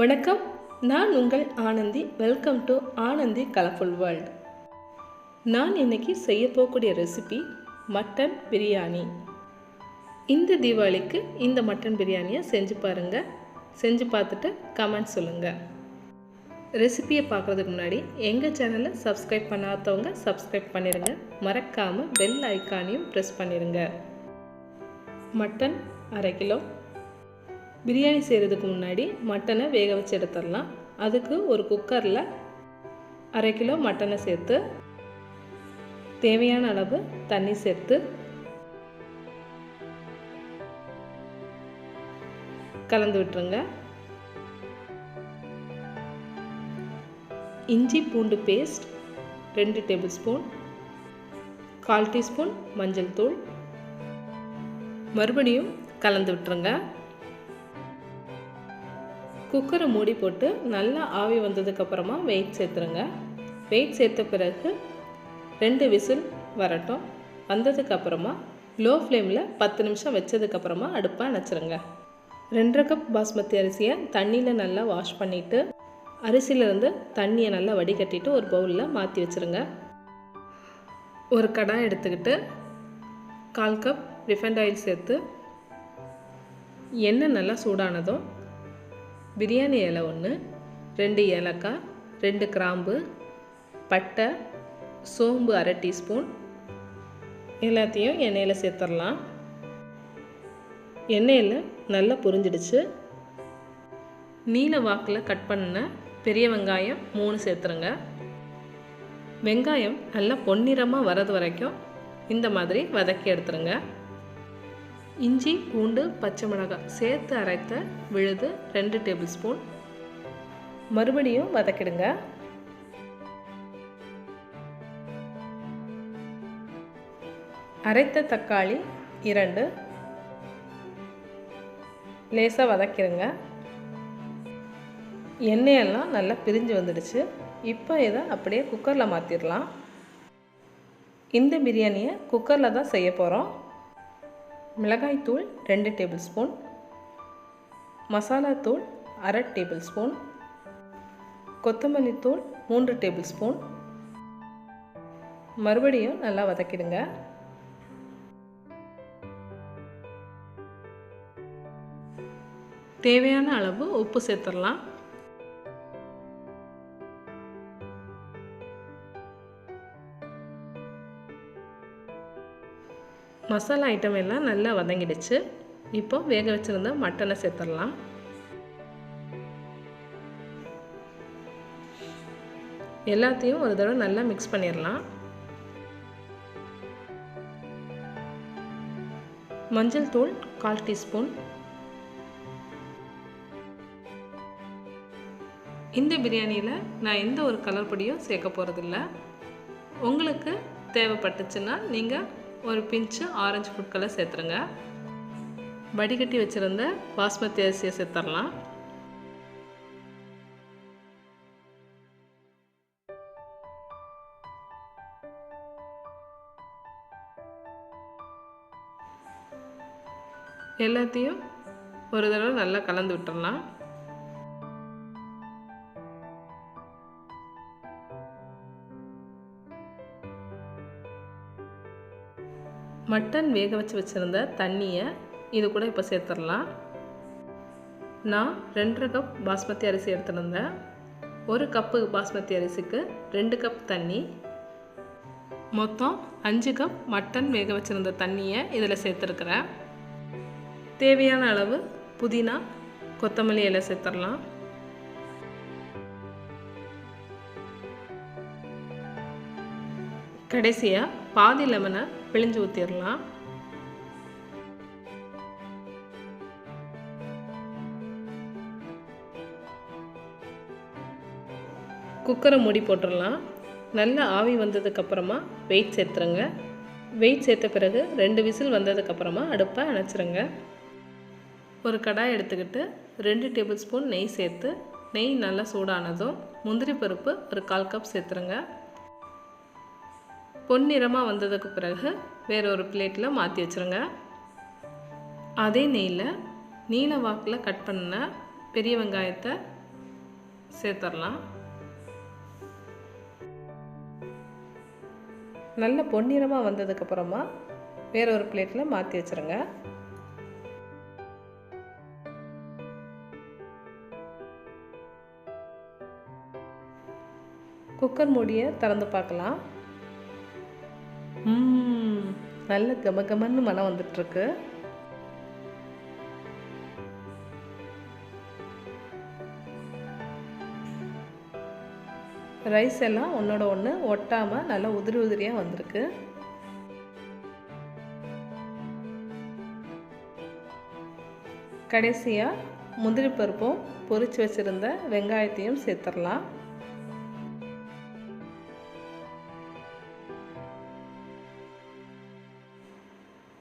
வணக்கம், நான் உங்கள் Anandhi. Welcome to Anandhi colourful world. நான் இன்றைக்கி செய்ய போகக்கூடிய ரெசிபி மட்டன் பிரியாணி. இந்த தீபாவளிக்கு இந்த மட்டன் பிரியாணியை செஞ்சு பாருங்கள். செஞ்சு பார்த்துட்டு கமெண்ட் சொல்லுங்கள். ரெசிபியை பார்க்குறதுக்கு முன்னாடி எங்கள் சேனலை சப்ஸ்கிரைப் பண்ணாதவங்க சப்ஸ்கிரைப் பண்ணிடுங்க. மறக்காமல் பெல் ஐக்கானையும் ப்ரெஸ் பண்ணிடுங்க. Mutton 1/2 kilo. பிரியாணி செய்கிறதுக்கு முன்னாடி மட்டனை வேக வச்சு எடுத்துடலாம். அதுக்கு ஒரு குக்கரில் 1/2 கிலோ மட்டனை சேர்த்து தேவையான அளவு தண்ணி சேர்த்து கலந்து விட்டுருங்க. இஞ்சி பூண்டு பேஸ்ட் 2 டேபிள் ஸ்பூன், 1/4 டீஸ்பூன் மஞ்சள் தூள், மறுபடியும் கலந்து விட்டுருங்க. குக்கரை மூடி போட்டு நல்லா ஆவி வந்ததுக்கப்புறமா வெயிட் சேர்த்துருங்க. வெயிட் சேர்த்த பிறகு 2 விசில் வரட்டும். வந்ததுக்கப்புறமா லோ ஃப்ளேமில் 10 நிமிஷம் வச்சதுக்கப்புறமா அடுப்பை அணைச்சிருங்க. 2.5 கப் பாஸ்மதி அரிசியை தண்ணியில் நல்லா வாஷ் பண்ணிவிட்டு அரிசியிலேருந்து தண்ணியை நல்லா வடிகட்டிட்டு ஒரு பவுலில் மாற்றி வச்சுருங்க. ஒரு கடாய் எடுத்துக்கிட்டு 1/4 கப் ரிஃபைண்ட் ஆயில் சேர்த்து எண்ணெய் நல்லா சூடானதும் பிரியாணி இலை 1, 2 ஏலக்காய், 2 கிராம்பு, பட்டை, சோம்பு 1/2 டீஸ்பூன் எல்லாத்தையும் எண்ணெயில் சேர்த்துடலாம். எண்ணெயில் நல்லா பொரிஞ்சிடுச்சு. நீல வாக்கில் கட் பண்ண பெரிய வெங்காயம் 3 சேர்த்துருங்க. வெங்காயம் நல்லா பொன்னிறமாக வரது வரைக்கும் இந்த மாதிரி வதக்கி எடுத்துருங்க. இஞ்சி பூண்டு பச்சை மிளகாய் சேர்த்து அரைத்த விழுது 2 டேபிள் ஸ்பூன் மறுபடியும் வதக்கிடுங்க. அரைத்த தக்காளி 2 லேசாக வதக்கிடுங்க. எண்ணெயெல்லாம் நல்லா பிரிஞ்சு வந்துடுச்சு. இப்போ இதை அப்படியே குக்கரில் மாற்றிடலாம். இந்த பிரியாணியை குக்கரில் தான் செய்ய போகிறோம். மிளகாய்த்தூள் 2 டேபிள் ஸ்பூன், மசாலாத்தூள் 1/2 டேபிள் ஸ்பூன், கொத்தமல்லி தூள் 3 டேபிள் ஸ்பூன் மறுபடியும் நல்லா வதக்கிடுங்க. தேவையான அளவு உப்பு சேர்த்துடலாம். மசாலா ஐட்டம் எல்லாம் நல்லா வதங்கிடுச்சு. இப்போ வேக வச்சுருந்த மட்டனை சேர்த்துடலாம். எல்லாத்தையும் ஒரு தடவை நல்லா மிக்ஸ் பண்ணிடலாம். மஞ்சள் தூள் 1/4 டீஸ்பூன். இந்த பிரியாணியில் நான் எந்த ஒரு கலர் பொடியும் சேர்க்க போகிறதில்ல. உங்களுக்கு தேவைப்பட்டுச்சுன்னா நீங்கள் ஒரு பிஞ்சு ஆரஞ்சு ஃபுட் கலர் சேர்த்துருங்க. வடிகட்டி வச்சுருந்த பாஸ்மதி அரிசியை சேர்த்துடலாம். எல்லாத்தையும் ஒரு தடவை நல்லா கலந்து விட்டுடலாம். மட்டன் வேக வச்சுருந்த தண்ணியை இது கூட இப்போ சேர்த்துடலாம். நான் 2.5 கப் பாஸ்மதி அரிசி எடுத்துருந்தேன். 1 கப்பு பாஸ்மதி அரிசிக்கு 2 கப் தண்ணி, மொத்தம் 5 கப் மட்டன் வேக வச்சுருந்த தண்ணியை இதில் சேர்த்துருக்குறேன். தேவையான அளவு புதினா கொத்தமல்லி இலை சேர்த்துடலாம். கடைசியாக பாதி லெமனை பிழிஞ்சு ஊற்றிடலாம். குக்கரை மூடி போட்டுடலாம். நல்லா ஆவி வந்ததுக்கப்புறமா வெயிட் சேர்த்துருங்க. வெயிட் சேர்த்த பிறகு 2 விசில் வந்ததுக்கப்புறமா அடுப்பை அணைச்சிருங்க. ஒரு கடாய் எடுத்துக்கிட்டு 2 டேபிள் ஸ்பூன் நெய் சேர்த்து நெய் நல்லா சூடானதும் முந்திரி பருப்பு ஒரு 1/4 கப் சேர்த்துருங்க. பொன்னிறமாக வந்ததுக்கு பிறகு வேறு ஒரு பிளேட்டில் மாற்றி வச்சுருங்க. அதே நெய்யில் நீல வாக்கில் கட் பண்ண பெரிய வெங்காயத்தை சேர்த்துடலாம். நல்ல பொன்னிறமாக வந்ததுக்கப்புறமா வேற ஒரு பிளேட்டில் மாற்றி வச்சுருங்க. குக்கர் மூடியை திறந்து பார்க்கலாம். நல்ல கமகமன்னு மனம் வந்துட்டுருக்கு. ரைஸ் எல்லாம் ஒன்றோட ஒன்று ஒட்டாமல் நல்லா உதிரி உதிரியாக வந்திருக்கு. கடைசியாக முந்திரி பருப்பும் பொரிச்சு வச்சுருந்த வெங்காயத்தையும் சேர்த்துடலாம்.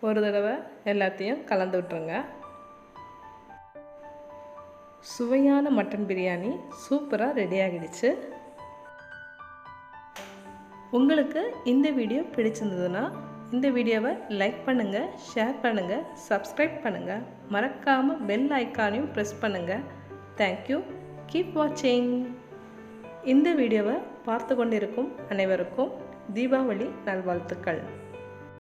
ஒரு தடவை எல்லாத்தையும் கலந்து விட்டுருங்க. சுவையான மட்டன் பிரியாணி சூப்பராக ரெடி ஆகிடுச்சு. உங்களுக்கு இந்த வீடியோ பிடிச்சிருந்ததுன்னா இந்த வீடியோவை லைக் பண்ணுங்கள், ஷேர் பண்ணுங்கள், சப்ஸ்கிரைப் பண்ணுங்கள். மறக்காமல் பெல் ஐக்கானையும் ப்ரெஸ் பண்ணுங்கள். தேங்க்யூ. கீப் வாட்சிங். இந்த வீடியோவை பார்த்து கொண்டிருக்கும் அனைவருக்கும் தீபாவளி நல்வாழ்த்துக்கள்.